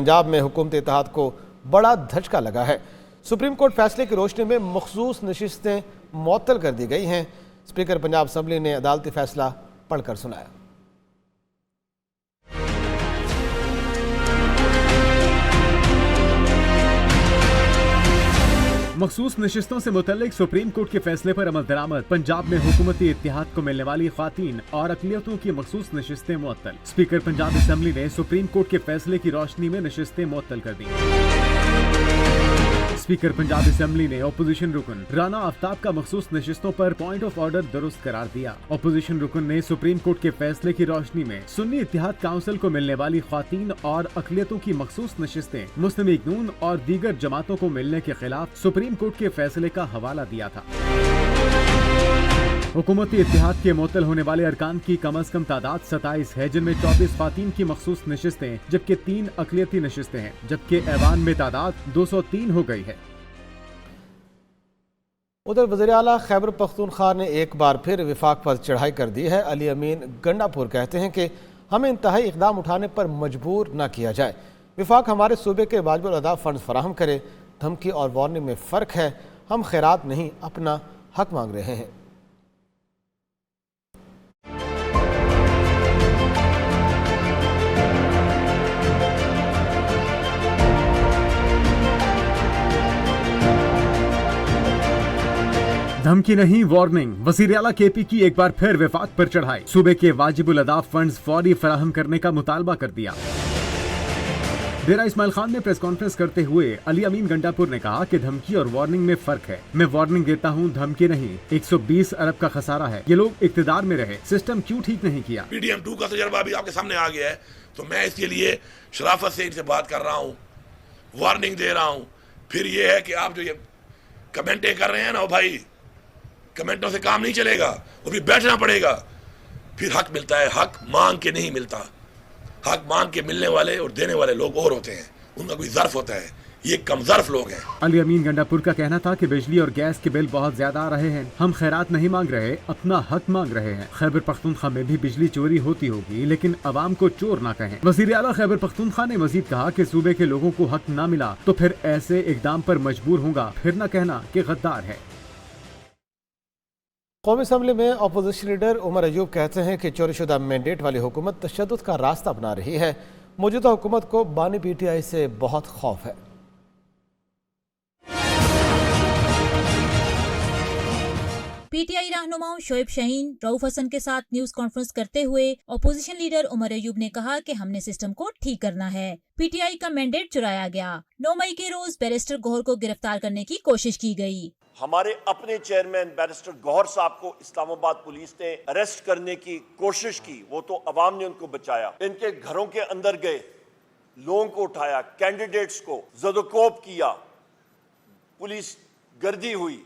पंजाब में हुकूमत इत्तेहाद को बड़ा धचका लगा है। सुप्रीम कोर्ट फैसले की रोशनी में मखसूस नशिस्तें मुअत्तल कर दी गई हैं। स्पीकर पंजाब असम्बली ने अदालती फैसला पढ़कर सुनाया। मखसूस नशिस्तों से मुतल्लिक सुप्रीम कोर्ट के फैसले पर अमल दरामद। पंजाब में हुकूमती इत्तेहाद को मिलने वाली ख्वातीन और अक़लियतों की मखसूस नशिस्तें मुअत्तल। स्पीकर पंजाब असम्बली ने सुप्रीम कोर्ट के फैसले की रोशनी में नशिस्तें मुअत्तल कर दी। स्पीकर पंजाब असम्बली ने अपोजिशन रुकन राना आफ्ताब का मखसूस नशिस्तों पर पॉइंट ऑफ ऑर्डर दुरुस्त करार दिया। अपोजिशन रुकन ने सुप्रीम कोर्ट के फैसले की रोशनी में सुन्नी इत्तेहाद काउंसिल को मिलने वाली ख्वातीन और अक़लियतों की मखसूस नशिस्तें मुस्लिम लीग नून और दीगर जमातों को मिलने के खिलाफ सुप्रीम कोर्ट के फैसले का हवाला दिया था। हुकूमती इत्तेहाद के मुअत्तल होने वाले अरकान की कम अज कम तादाद 27 है, जिनमें 24 ख्वातीन की मखसूस नशिस्तें जबकि 3 अक़लियती नशिस्तें हैं, जबकि ऐवान में तादाद 203 हो गई है। उधर वज़ीर आला खैबर पख्तूनख्वा ने एक बार फिर विफाक पर चढ़ाई कर दी है। अली अमीन गंडापुर कहते हैं कि हमें इंतहाई इक़दाम उठाने पर मजबूर न किया जाए। विफाक हमारे सूबे के वाजिबुल अदा फ़ंड फराहम करे। धमकी और वार्निंग में फ़र्क है। हम खैरात नहीं, अपना हक मांग रहे हैं। धमकी नहीं, वार्निंग। वज़ीर आला केपी की एक बार फिर विफाक पर चढ़ाई। सूबे के वाजिबुल अदा फंड्स फौरी फराहम करने का मुतालबा कर दिया। डेरा इस्माइल खान में प्रेस कॉन्फ्रेंस करते हुए अली अमीन गंडापुर ने कहा कि धमकी और वार्निंग में फर्क है। मैं वार्निंग देता हूं, धमकी नहीं। 120 अरब का खसारा है। ये लोग इक्तिदार में रहे, सिस्टम क्यों ठीक नहीं किया? PDM 2 का तजर्बा भी आपके सामने आ गया है, तो मैं इसके लिए शराफत से इनसे बात कर रहा हूँ, वार्निंग दे रहा हूँ। फिर ये है कि आप जो ये कमेंटें कर रहे हैं ना भाई, कमेंटों से काम नहीं चलेगा, वो भी बैठना पड़ेगा। फिर हक मिलता है, हक मांग के नहीं मिलता। हक मांग के मिलने वाले और देने वाले लोग और होते हैं, उनका कोई ज़र्फ होता है। ये कम ज़र्फ लोग हैं। अली अमीन गंडापुर का कहना था कि बिजली और गैस के बिल बहुत ज्यादा आ रहे हैं। हम खैरात नहीं मांग रहे, अपना हक मांग रहे हैं। खैबर पख्तूनख्वा में भी बिजली चोरी होती होगी, लेकिन अवाम को चोर ना कहें। वज़ीर आला खैबर पख्तूनख्वा ने मजीद कहा कि सूबे के लोगों को हक ना मिला तो फिर ऐसे इकदाम पर मजबूर होगा। फिर न कहना कि गद्दार है। कौमी असम्बली में अपोजिशन लीडर उमर अयूब कहते हैं कि चोरीशुदा मैंडेट वाली हुकूमत तशद्दुद का रास्ता अपना रही है। मौजूदा हुकूमत को बानी PTI से बहुत खौफ है। PTI रहनुमाओं शोएब शाहीन, रऊफ हसन के साथ न्यूज कॉन्फ्रेंस करते हुए अपोजिशन लीडर उमर अयूब ने कहा कि हमने सिस्टम को ठीक करना है। PTI का मैंडेट चुराया गया। 9 मई के रोज बैरिस्टर गौहर को गिरफ्तार करने की कोशिश की गई। हमारे अपने चेयरमैन बैरिस्टर गौहर साहब को इस्लामाबाद पुलिस ने अरेस्ट करने की कोशिश की, वो तो अवाम ने उनको बचाया। इनके घरों के अंदर गए, लोगों को उठाया, कैंडिडेट्स को ज़दोकोब किया, पुलिस गर्दी हुई,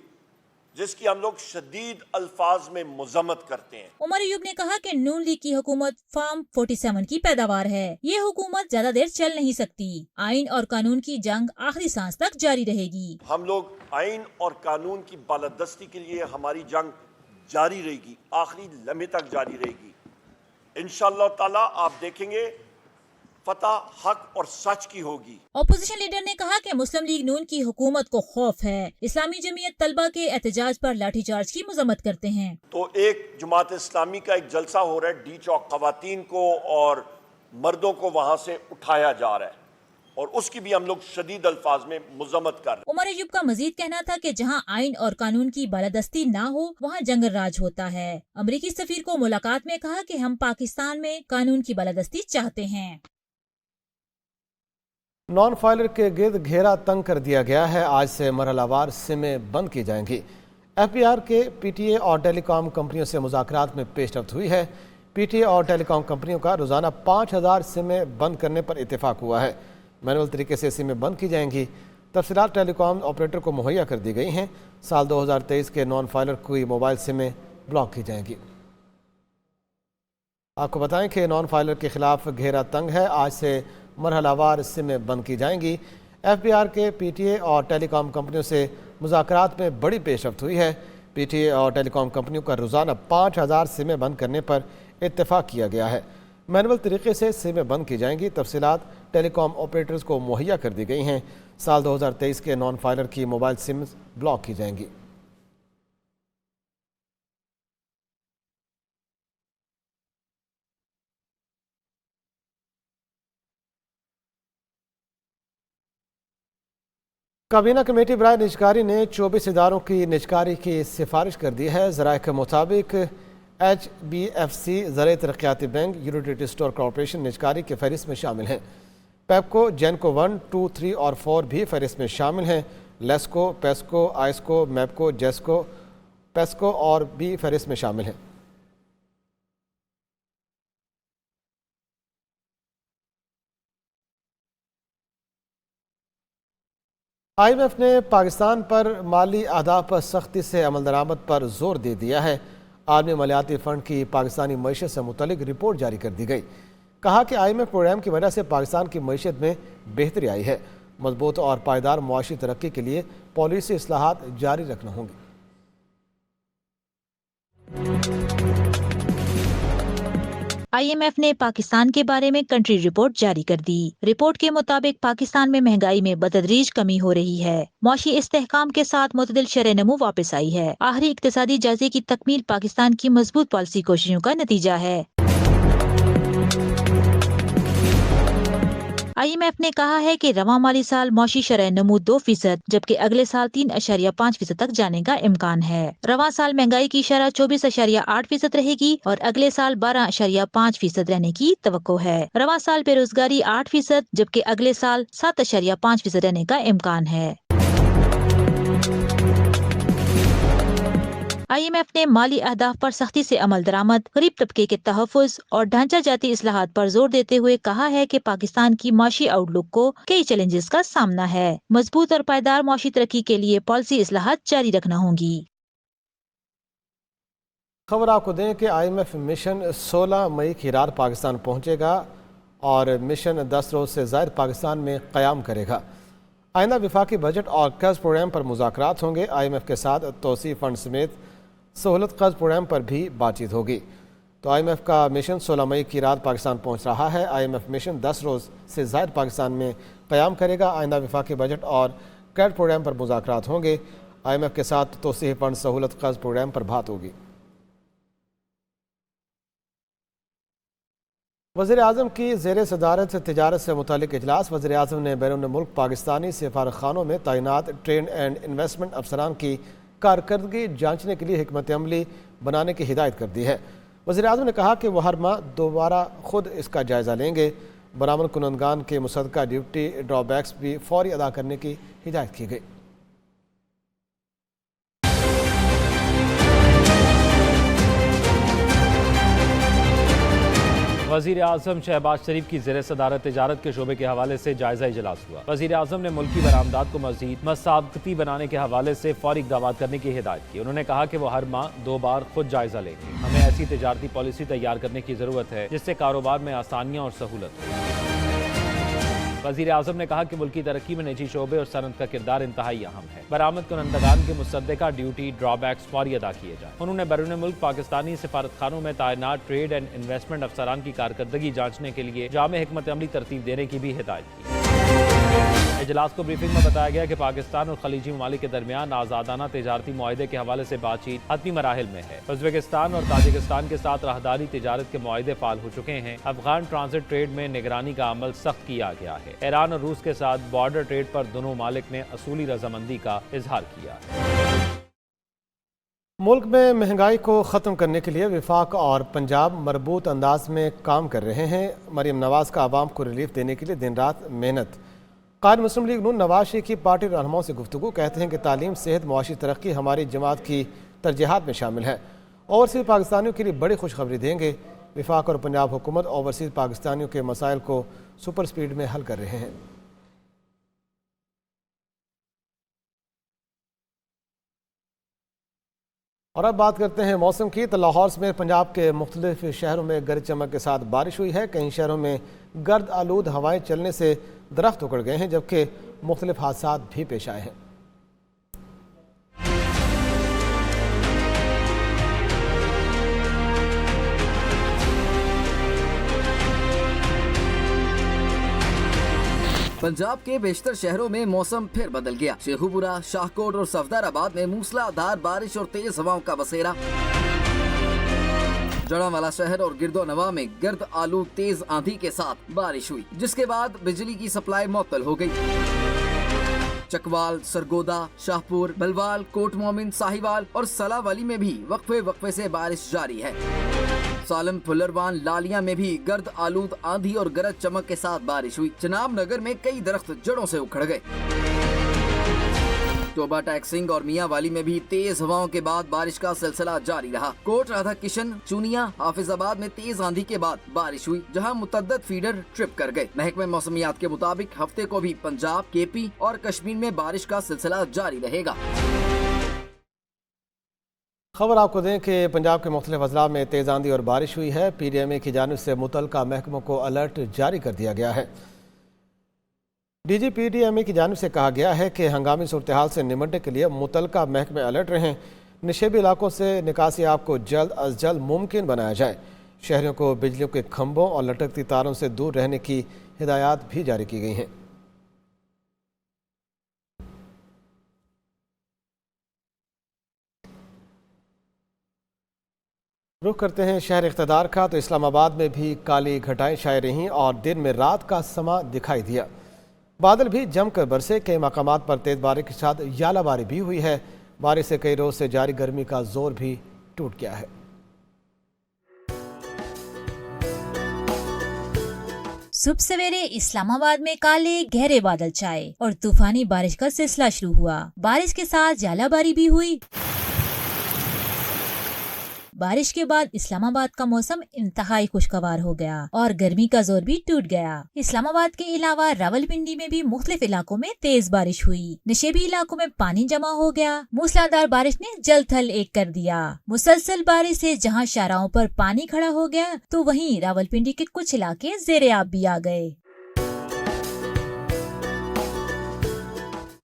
जिसकी हम लोग शदीद अल्फाज में मुज़म्मत करते हैं। उमर अयूब ने कहा कि नून लीग की हुकूमत फार्म 47 की पैदावार है। ये हुकूमत ज्यादा देर चल नहीं सकती। आइन और कानून की जंग आखिरी सांस तक जारी रहेगी। हम लोग आइन और कानून की बालादस्ती के लिए हमारी जंग जारी रहेगी, आखिरी लम्हे तक जारी रहेगी। इंशाअल्लाह ताला आप देखेंगे फतह हक और सच की होगी। ऑपोजिशन लीडर ने कहा कि मुस्लिम लीग नून की हुकूमत को खौफ है। इस्लामी जमीयत तलबा के एहतजाज पर लाठीचार्ज की मजम्मत करते हैं। तो एक जमात इस्लामी का एक जलसा हो रहा है, डी चौक, खवातीन को और मर्दों को वहाँ से उठाया जा रहा है और उसकी भी हम लोग शदीद अल्फाज में मुज़म्मत कर रहे हैं। उमर अयूब का मजीद कहना था कि जहां आइन और कानून की बालादस्ती ना हो वहां जंगल राज होता है। अमरीकी सफीर को मुलाकात में कहा कि हम पाकिस्तान में कानून की बालादस्ती चाहते हैं। नॉन फाइलर के गिर्द घेरा तंग कर दिया गया है। आज से मरहलावार सिमें बंद की जाएंगी। FPR के PTA और टेलीकॉम कंपनियों से मुज़ाकरात में पेशरफ्त हुई है। PTA और टेलीकॉम कंपनियों का रोज़ाना 5000 सिमें बंद करने पर इत्तेफाक हुआ है। मैनुअल तरीके से सिमें बंद की जाएंगी। तफसीलात टेलीकॉम ऑपरेटर को मुहैया कर दी गई हैं। साल 2023 के नॉन फाइलर की मोबाइल सिमें ब्लॉक की जाएंगी। आपको बताएं कि नॉन फाइलर के खिलाफ घेरा तंग है। आज से मरहलावार सिमें बंद की जाएंगी। FPR के PTA और टेलीकॉम कंपनियों से मुज़ाकरात में बड़ी पेशरफ्त हुई है। PTA और टेलीकॉम कंपनियों का रोज़ाना 5000 सिमें बंद करने पर इत्तेफाक किया गया है। मैनुअल तरीके से सिमें बंद की जाएंगी। तफसीलात टेलीकॉम ऑपरेटर्स को मुहैया कर दी गई हैं। साल 2023 के नॉन फाइलर की मोबाइल सिम ब्लॉक की जाएंगी। काबीना कमेटी बराए निजकारी ने 24 इदारों की निजकारी की सिफारिश कर दी है। ज़राए के मुताबिक HBFC, Zarai Taraqiati bank, unity store corporation निजकारी के फहरिस्त में शामिल हैं। पेप्को, जेनको 1, 2, 3 और 4 भी फहरिस्त में शामिल हैं। लेस्को, पेस्को, आइस्को, मैपको, जेस्को, पेस्को और भी फहरिस्त में शामिल हैं। IMF ने पाकिस्तान पर माली अहदाफ पर सख्ती से अमल दरामद पर जोर दे दिया है। आलमी मालियाती फ़ंड की पाकिस्तानी मईशत से मुतल्लिक रिपोर्ट जारी कर दी गई। कहा कि IMF प्रोग्राम की वजह से पाकिस्तान की मईशत में बेहतरी आई है। मजबूत और पायदार मुआशी तरक्की के लिए पॉलिसी इस्लाहात जारी रखना होंगी। IMF ने पाकिस्तान के बारे में कंट्री रिपोर्ट जारी कर दी। रिपोर्ट के मुताबिक पाकिस्तान में महंगाई में बतदरीज कमी हो रही है। मौशी इस्तेहकाम के साथ मुतदिल शरह नमू वापस आई है। आखिरी इक्तिसादी जायजे की तकमील पाकिस्तान की मजबूत पॉलिसी कोशिशों का नतीजा है। IMF ने कहा है कि रवां माली साल मौशी शरह नमू 2%, जबकि अगले साल 3.5% तक जाने का इम्कान है। रवां साल महंगाई की शरह 24.8% रहेगी और अगले साल 12.5% रहने की तवक्को है। रवां साल बेरोजगारी 8%, जबकि अगले साल 7.5% रहने का इम्कान है। IMF ने माली अहदाफ पर सख्ती से अमल दरामद, गरीब तबके के तहफ़्फ़ुज़ और ढांचा जाती इस्लाहात पर जोर देते हुए कहा है कि पाकिस्तान की माशी आउटलुक को कई चैलेंजेस का सामना है। मजबूत और पायदार माशी तरक्की के लिए पॉलिसी इस्लाहात जारी रखना होंगी। खबर आपको दें कि IMF मिशन 16 मई की रात पाकिस्तान पहुँचेगा और मिशन 10 रोज़ से ज़ायद पाकिस्तान में क़याम करेगा। आइंदा विफाकी बजट और कर्ज प्रोग्राम पर मुज़ाकरात होंगे। IMF के साथ तोसी फंड समेत सहूलत कर्ज प्रोग्राम पर भी बातचीत होगी। तो IMF का मिशन 16 मई की रात पाकिस्तान पहुंच रहा है। IMF मिशन 10 रोज़ से ज़ायद पाकिस्तान में क़याम करेगा। आइंदा विफाकी बजट और कर्ज प्रोग्राम पर मुज़ाकरात होंगे। IMF के साथ तोसी फंड सहूलत कर्ज प्रोग्राम पर बात होगी। वज़ीर-ए-आज़म की ज़ेर सदारत तिजारत से मुतालिक इजलास। वज़ीर-ए-आज़म ने बैरून मुल्क पाकिस्तानी सफारतखानों में तैनात ट्रेड एंड इन्वेस्टमेंट अफसरान की कारकर्दगी जांचने के लिए हिकमत अमली बनाने की हिदायत कर दी है। वज़ीर-ए-आज़म ने कहा कि वह हर माह दोबारा खुद इसका जायज़ा लेंगे। बरामद कुनंदगान के मुसद्दका ड्यूटी ड्रॉबैक्स भी फौरी अदा करने की हिदायत की गई। वज़ीर आज़म शहबाज शरीफ की ज़ेर सदारत तिजारत के शोबे के हवाले से जायज़ा इजलास हुआ। वज़ीर आज़म ने मुल्की बरामदात को मज़ीद मसाबकती बनाने के हवाले से फौरी इक़दामात करने की हिदायत की। उन्होंने कहा कि वो हर माह 2 बार खुद जायज़ा लेंगे। हमें ऐसी तिजारती पॉलिसी तैयार करने की ज़रूरत है जिससे कारोबार में आसानियाँ और सहूलत हो। वज़ीर आज़म ने कहा कि मुल्की तरक्की में निजी शोबे और सनत का किरदार इंतहाई अहम है। बरामद कुनंदगान के मुसद्दका ड्यूटी ड्रॉबैक्स फौरी अदा किए जाए। उन्होंने बैरून मुल्क पाकिस्तानी सफारतखानों में तैनात ट्रेड एंड इन्वेस्टमेंट अफसरान की कारकर्दगी जांचने के लिए जामे हिकमत अमली तरतीब देने की भी हिदायत की। इजलास को ब्रीफिंग में बताया गया कि पाकिस्तान और खलीजी ममालिक के दरमियान आज़ादाना तिजारती मुआहदे के हवाले से बातचीत हतमी मराहिल में है। उज़्बेकिस्तान और ताजिकिस्तान के साथ राहदारी तिजारत के मुआहदे फाल हो चुके हैं। अफगान ट्रांजिट ट्रेड में निगरानी का अमल सख्त किया गया है। ईरान और रूस के साथ बॉर्डर ट्रेड पर दोनों मालिक ने असूली रजामंदी का इजहार किया। मुल्क में महंगाई को ख़त्म करने के लिए विफाक और पंजाब मरबूत अंदाज में काम कर रहे हैं। मरीम नवाज का आवाम को रिलीफ देने के लिए दिन रात मेहनत। क़ायद मुस्लिम लीग नून नवाज शरीफ की पार्टी रहनुमाओं से गुफ्तगू। कहते हैं कि तालीम, सेहत, मुआशी तरक्की हमारी जमात की तरजीहात में शामिल है। ओवरसीज़ पाकिस्तानियों के लिए बड़ी खुशखबरी देंगे। विफाक और पंजाब हुकूमत ओवरसीज़ पाकिस्तानियों के मसाइल को सुपर स्पीड में हल कर रहे हैं। और अब बात करते हैं मौसम की। तो लाहौर समेत पंजाब के मुख्तलिफ शहरों में गरज चमक के साथ बारिश हुई है। कई शहरों में गर्द आलूद हवाएं चलने से दरख्त उखड़ गए हैं, जबकि मुख्तलिफ हादसा भी पेश आए हैं। पंजाब के बेशतर शहरों में मौसम फिर बदल गया। शेखुपुरा, शाहकोट और सफदराबाद में मूसलाधार बारिश और तेज हवाओं का बसेरा। जड़ावाला शहर और गिरदोनवा में गर्द आलू तेज आंधी के साथ बारिश हुई, जिसके बाद बिजली की सप्लाई मुअत्तल हो गई। चकवाल, सरगोदा, शाहपुर, बलवाल, कोट मोमिन, साहिवाल और सलावाली में भी वक्फे से बारिश जारी है। सालम, फुलरवान, लालिया में भी गर्द आलूद आंधी और गरज चमक के साथ बारिश हुई। चनाब नगर में कई दरख्त जड़ों से उखड़ गए। टोबा, टैक्सिंग और मियावाली में भी तेज हवाओं के बाद बारिश का सिलसिला जारी रहा। कोट, राधा किशन, चूनिया, हाफिजाबाद में तेज आंधी के बाद बारिश हुई, जहां मुतअद्दिद फीडर ट्रिप कर गए। महकमे मौसमियात के मुताबिक हफ्ते को भी पंजाब, केपी और कश्मीर में बारिश का सिलसिला जारी रहेगा। खबर आपको दें कि पंजाब के मुख्तलिफ अजला में तेज आंधी और बारिश हुई है। PDMA की जानिब से मुतल्लिका महकमों को अलर्ट जारी कर दिया गया है। DG PDMA की जानिब से कहा गया है कि हंगामी सूरत हाल से निमटने के लिए मुतल्लिका महकमे अलर्ट रहें। निशेबी इलाकों से निकासी आप को जल्द अज जल्द मुमकिन बनाया जाए। शहरियों को बिजलियों के खंभों और लटकती तारों से दूर रहने की हिदायत भी जारी की गई हैं। रुख करते हैं शहर इख्तिदार का, तो इस्लामाबाद में भी काली घटाएं छाई रहीं और दिन में रात का समा दिखाई दिया। बादल भी जमकर बरसे, कई मकामात पर तेज बारिश के साथ यालाबारी भी हुई है। बारिश से कई रोज से जारी गर्मी का जोर भी टूट गया है। सुबह सवेरे इस्लामाबाद में काले गहरे बादल छाए और तूफानी बारिश का सिलसिला शुरू हुआ। बारिश के साथ यालाबारी भी हुई। बारिश के बाद इस्लामाबाद का मौसम इंतहाई खुशगवार हो गया और गर्मी का जोर भी टूट गया। इस्लामाबाद के अलावा रावलपिंडी में भी मुख्तलिफ इलाकों में तेज बारिश हुई। नशेबी इलाकों में पानी जमा हो गया। मूसलाधार बारिश ने जल थल एक कर दिया। मुसलसल बारिश से जहां शाहराहों पर पानी खड़ा हो गया, तो वहीं रावलपिंडी के कुछ इलाके ज़ेरे-आब भी आ गए।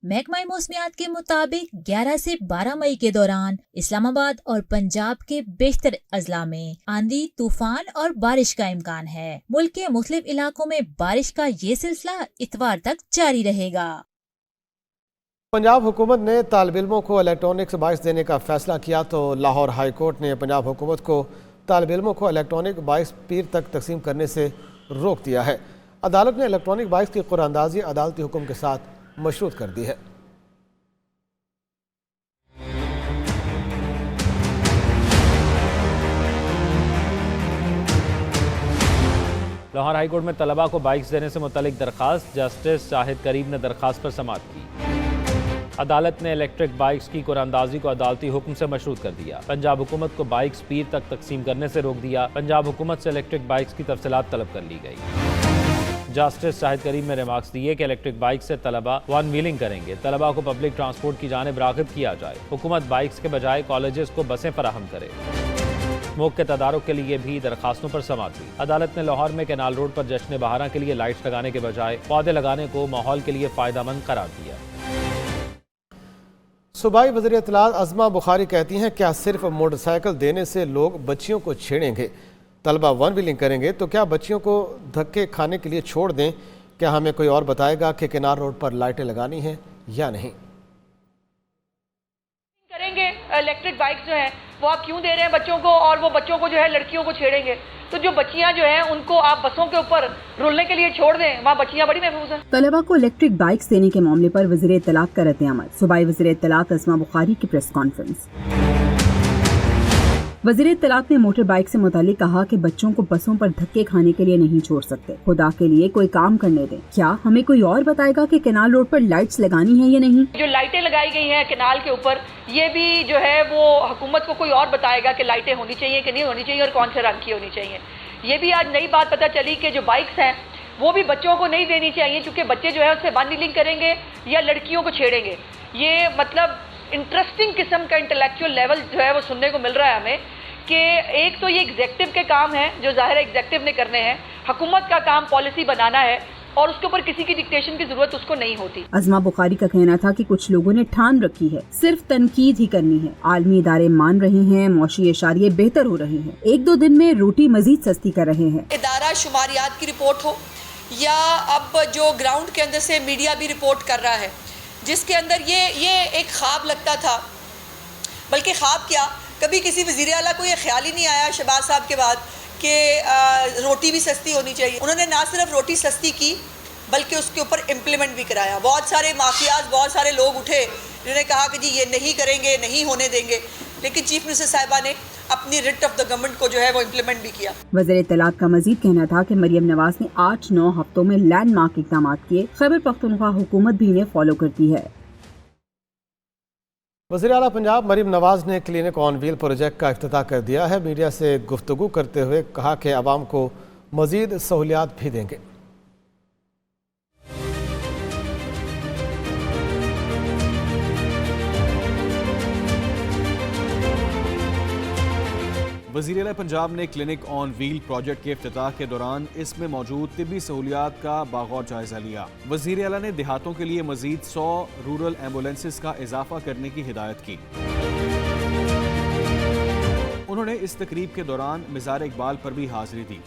महकमा मौसमियात के मुताबिक 11 से 12 मई के दौरान इस्लामाबाद और पंजाब के बेशतर अजला में आंधी, तूफान और बारिश का इम्कान है। मुल्क के मुख्तलिफ इलाकों में बारिश का ये सिलसिला इतवार तक जारी रहेगा। पंजाब हुकूमत ने तालिब इल्मों को इलेक्ट्रॉनिक्स बाइक्स देने का फैसला किया, तो लाहौर हाई कोर्ट ने पंजाब हुकूमत को तालिब इल्मों को इलेक्ट्रॉनिक बाइक्स पीर तक तकसीम करने से रोक दिया है। अदालत ने इलेक्ट्रॉनिक बाइक्स की कुरानंदाजी अदालती हुक्म के साथ मशरूत कर दी है। लाहौर हाईकोर्ट में तलबा को बाइक्स देने से मुतल्लिक दरखास्त जस्टिस शाहिद करीम ने दरखास्त पर समाअत की। अदालत ने इलेक्ट्रिक बाइक्स की कुरानंदाजी को अदालती हुक्म से मशरूत कर दिया। पंजाब हुकूमत को बाइक्स पीर तक तकसीम करने से रोक दिया। पंजाब हुकूमत से इलेक्ट्रिक बाइक्स की तफसीलात तलब कर ली गई। जस्टिस शाहिद करीम ने रिमार्क्स दिए कि इलेक्ट्रिक बाइक से तलबा वन व्हीलिंग करेंगे। तलबा को पब्लिक ट्रांसपोर्ट की जानिब राग़िब किया जाए। हुकूमत बाइक्स के बजाय कॉलेजेस को बसें फराहम करे। स्मोक के तदारुक के लिए भी दरखास्तों पर समाअत हुई। अदालत ने लाहौर में कैनाल रोड पर जश्न बहारा के लिए लाइट्स लगाने के बजाय पौधे लगाने को माहौल के लिए फ़ायदेमंद करार दिया। सूबाई वज़ीर इत्तलात अज़मा बुखारी कहती हैं, क्या सिर्फ मोटरसाइकिल देने से लोग बच्चियों को छेड़ेंगे? तलबा वन व्हीलिंग करेंगे तो क्या बच्चियों को धक्के खाने के लिए छोड़ दें? क्या हमें कोई और बताएगा कि किनार रोड पर लाइटें लगानी हैं या नहीं? करेंगे इलेक्ट्रिक बाइक जो है वो आप क्यों दे रहे हैं बच्चों को, और वो बच्चों को जो है लड़कियों को छेड़ेंगे? तो जो बच्चियां जो हैं उनको आप बसों के ऊपर रुलने के लिए छोड़ दें, वहाँ बच्चियां बड़ी महफूज हैं। तलबा को इलेक्ट्रिक बाइक्स देने के मामले पर वज़ीर इत्तलात का रद्द-ए-अमल। सूबाई वज़ीर इत्तलात अज़मा बुखारी की प्रेस कॉन्फ्रेंस। वज़ीर इत्तलात ने मोटर बाइक से मुतालिक कहा कि बच्चों को बसों पर धक्के खाने के लिए नहीं छोड़ सकते। खुदा के लिए कोई काम करने दें। क्या हमें कोई और बताएगा कि कैनाल रोड पर लाइट्स लगानी है या नहीं? जो लाइटें लगाई गई हैं कैनाल के ऊपर, ये भी जो है वो हुकूमत को कोई और बताएगा कि लाइटें होनी चाहिए कि नहीं होनी चाहिए और कौन से रंग की होनी चाहिए। ये भी आज नई बात पता चली कि जो बाइक्स हैं वो भी बच्चों को नहीं देनी चाहिए, क्योंकि बच्चे जो है उससे वन व्हीलिंग करेंगे या लड़कियों को छेड़ेंगे। ये मतलब इंटरेस्टिंग किस्म का इंटेलेक्चुअल लेवल जो है वो सुनने को मिल रहा है हमें कि एक तो ये एग्जेक्टिव के काम है जो जाहिर है एग्जेक्टिव ने करने हैं, हुकूमत का काम पॉलिसी बनाना है और उसके ऊपर किसी की डिक्टेशन की जरूरत उसको नहीं होती। अज़मा बुखारी का कहना था कि कुछ लोगों ने ठान रखी है सिर्फ तनकीद ही करनी है। आलमी इदारे मान रहे हैं, मौशी इशारे बेहतर हो रहे हैं, 1-2 दिन में रोटी मजीद सस्ती कर रहे हैं। इदारा शुमारियात की रिपोर्ट हो या अब जो ग्राउंड के अंदर से मीडिया भी रिपोर्ट कर रहा है, जिसके अंदर ये एक ख्वाब लगता था, बल्कि ख्वाब क्या, कभी किसी वज़ीर आला को ये ख्याल ही नहीं आया शहबाज साहब के बाद कि रोटी भी सस्ती होनी चाहिए। उन्होंने ना सिर्फ रोटी सस्ती की बल्कि उसके ऊपर इम्प्लीमेंट भी कराया। बहुत सारे माफियाज, बहुत सारे लोग उठे जिन्होंने कहा कि जी ये नहीं करेंगे, नहीं होने देंगे, लेकिन चीफ मिनिस्टर साहिबा ने अपनी रिट ऑफ द गवर्नमेंट को जो है वो इम्प्लीमेंट भी किया। वज़ीर इत्तलात का मजीद कहना था कि मरियम नवाज ने 8-9 हफ्तों में लैंडमार्क इक़दाम किए। खैबर पख्तूनख्वा हुकूमत भी इन्हें फॉलो करती है। वज़ीर आला पंजाब मरियम नवाज ने क्लिनिक ऑन व्हील प्रोजेक्ट का इफ्तिताह कर दिया है। मीडिया से गुफ्तगू करते हुए कहा कि आवाम को मजीद सहूलियात भी देंगे। वज़ीर आला पंजाब ने क्लिनिक ऑन व्हील प्रोजेक्ट के इफ्तिताह के दौरान इसमें मौजूद तिब्बी सहूलियात का बागौर जायजा लिया। वज़ीर आला ने देहातों के लिए मजीद 100 रूरल एम्बुलेंसेस का इजाफा करने की हिदायत की। उन्होंने इस तकरीब के दौरान मिज़ार इकबाल पर भी हाजिरी दी।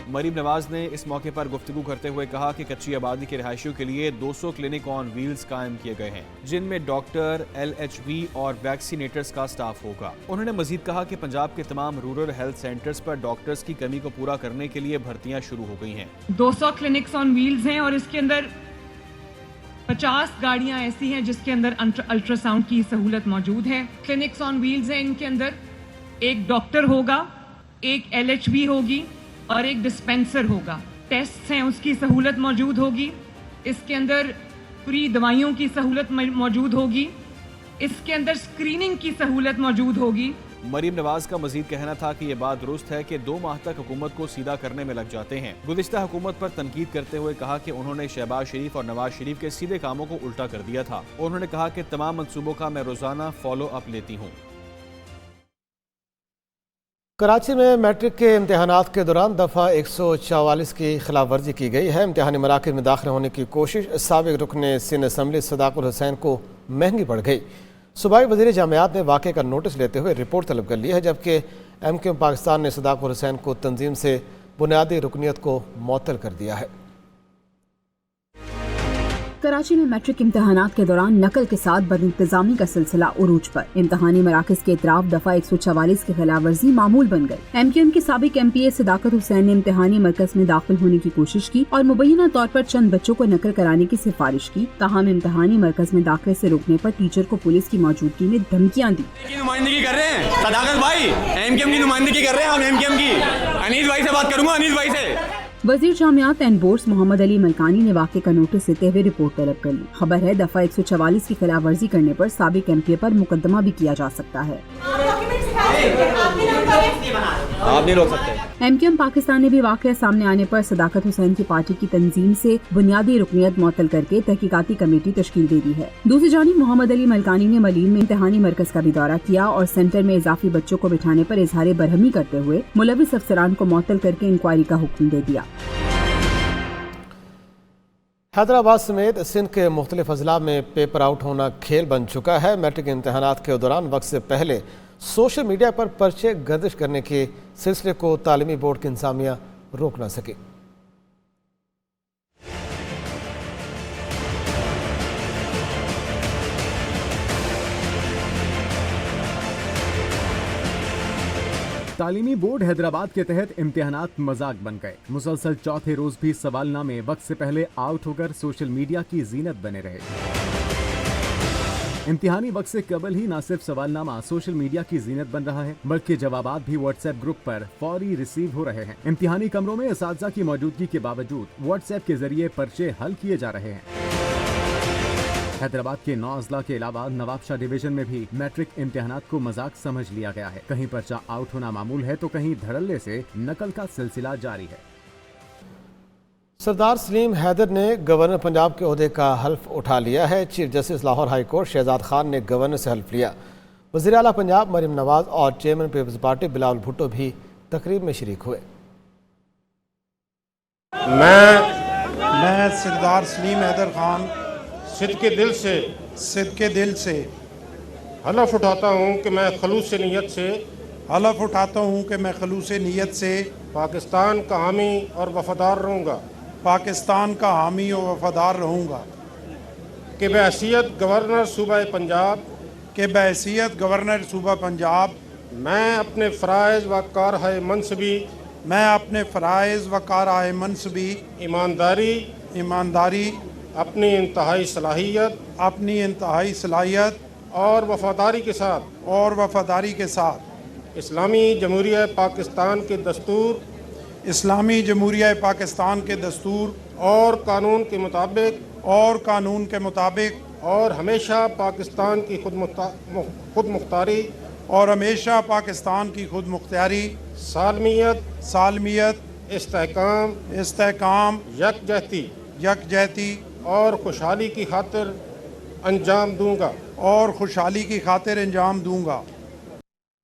मरीम नवाज ने इस मौके पर गुफ्तगू करते हुए कहा कि कच्ची आबादी के रिहायशियों के लिए 200 क्लिनिक ऑन व्हील्स कायम किए गए हैं, जिनमें डॉक्टर, LHV और वैक्सीनेटर्स का स्टाफ होगा। उन्होंने मजीद कहा कि पंजाब के तमाम रूरल हेल्थ सेंटर्स पर डॉक्टर्स की कमी को पूरा करने के लिए भर्तियां शुरू हो गई हैं। 200 क्लिनिक्स ऑन व्हील्स हैं और इसके अंदर 50 गाड़ियां ऐसी हैं जिसके अंदर अल्ट्रासाउंड की सहूलत मौजूद है। क्लिनिक्स ऑन व्हील्स हैं, इनके अंदर एक डॉक्टर होगा, एक LHV होगी और एक डिस्पेंसर होगा। टेस्ट हैं उसकी सहूलत मौजूद होगी। इसके अंदर फ्री दवाइयों की सहूलत मौजूद होगी। इसके अंदर स्क्रीनिंग की सहूलत मौजूद होगी। मरीम नवाज का मजीद कहना था कि ये बात दुरुस्त है कि 2 माह तक हुकूमत को सीधा करने में लग जाते हैं। गुज़िश्ता हुकूमत पर तनकीद करते हुए कहा कि उन्होंने शहबाज शरीफ और नवाज शरीफ के सीधे कामों को उल्टा कर दिया था। उन्होंने कहा कि तमाम मंसूबों का मैं रोजाना फॉलो अप लेती हूँ। कराची में मैट्रिक के इम्तहानात के दौरान दफ़ा 144 की खिलाफ वर्जी की गई है। इम्तहानी मराकज़ में दाखिल होने की कोशिश साबिक़ रुकन सिंध असम्बली सदाकुल हुसैन को महंगी पड़ गई। सूबाई वज़ीर जामियात ने वाक़े का नोटिस लेते हुए रिपोर्ट तलब कर ली है, जबकि MQM पाकिस्तान ने सदाकुल हुसैन को तंजीम से बुनियादी रुकनीत को मुअत्तल कर दिया है। कराची में मैट्रिक इम्तहानात के दौरान नकल के साथ बदइंतजामी का सिलसिला उरूज पर। इम्तहानी मराकज़ के इतराफ दफ़ा 144 की खिलाफ वर्जी मामूल बन गई। MQM के साबिक़ MPA सदाकत हुसैन ने इम्तहानी मरकज़ में दाखिल होने की कोशिश की और मुबैना तौर पर चंद बच्चों को नकल कराने की सिफारिश की। ताहम इम्तहानी मरकज़ में दाखिले से रोकने पर टीचर को पुलिस की मौजूदगी में धमकियाँ दी। नुमाइंदगी कर रहे हैं सदाकत भाई, MQM की नुमाइंदगी कर रहे हैं हम MQM की। अनीस भाई से बात करूँगा, अनीस भाई से। वज़ीर जामियात एंड बोर्ड्स मोहम्मद अली मलकानी ने वाक़े का नोटिस लेते हुए रिपोर्ट तलब कर ली। खबर है दफ़ा 144 की खिलाफ वर्जी करने पर साबिक़ MPA पर मुकदमा भी किया जा सकता है। आप नहीं रोक सकते। MQM पाकिस्तान ने भी वाक़या सामने आने पर सदाकत हुसैन की पार्टी की तंजीम से बुनियादी रुकनियत मुअत्तल करके तहकीकाती कमेटी तश्कील दे दी है। दूसरी जानिब मोहम्मद अली मलकानी ने मलीम में इम्तहानी मरकज़ का भी दौरा किया और सेंटर में इजाफी बच्चों को बिठाने पर इजहार बरहमी करते हुए मुलविस अफसरान को मुअत्तल करके इंक्वायरी का हुक्म दे दिया। हैदराबाद समेत सिंध के मुख्तलिफ अजला में पेपर आउट होना खेल बन चुका है। मैट्रिक इम्तहानात के दौरान वक्त से पहले सोशल मीडिया पर पर्चे गर्दिश करने के सिलसिले को तालीमी बोर्ड की इंतजामिया रोक न सके। तालीमी बोर्ड हैदराबाद के तहत इम्तिहानात मजाक बन गए। मुसलसल चौथे रोज भी सवालनामे वक्त से पहले आउट होकर सोशल मीडिया की जीनत बने रहे। इम्तिहानी वक्त से कबल ही न सिर्फ सवालनामा सोशल मीडिया की जीनत बन रहा है, बल्कि जवाबात भी व्हाट्सएप ग्रुप पर फौरी रिसीव हो रहे हैं। इम्तिहानी कमरों में असातिज़ा की मौजूदगी के बावजूद व्हाट्सएप के जरिए पर्चे हल किए जा रहे हैं। हैदराबाद के 9 अजला के अलावा नवाबशाह डिवीजन में भी मैट्रिक इम्तिहानात को मजाक समझ लिया गया है। कहीं पर्चा आउट होना मामूल है तो कहीं धड़ल्ले से नकल का सिलसिला जारी है। सरदार सलीम हैदर ने गवर्नर पंजाब के ओहदे का हल्फ उठा लिया है। Chief justice Lahore high court Shahzad Khan ने गवर्नर से हल्फ लिया। वज़ीर आला पंजाब मरियम नवाज और chairman Peoples Party Bilawal Bhutto भी तकरीब में शरीक हुए। मैं सरदार सलीम हैदर खान सिद्ध के दिल से हलफ उठाता हूँ कि मैं खलूस नीयत से पाकिस्तान का हामी और वफादार रहूँगा। पाकिस्तान का हामी और वफादार रहूँगा। कि बहैसियत गवर्नर सूबा पंजाब, के बहैसियत गवर्नर सूबा पंजाब मैं अपने फ़राइज़ व कारहाय मनसबी, मैं अपने फ़राइज़ व कारहाय मनसबी ईमानदारी, अपनी इंतहाई सलाहियत और वफादारी के साथ इस्लामी जमहूरिया पाकिस्तान के दस्तूर और कानून के मुताबिक और हमेशा पाकिस्तान की खुद मुख्तारी सालमियत इस्तेहकाम यकजहती और खुशहाली की खातिर अंजाम दूंगा।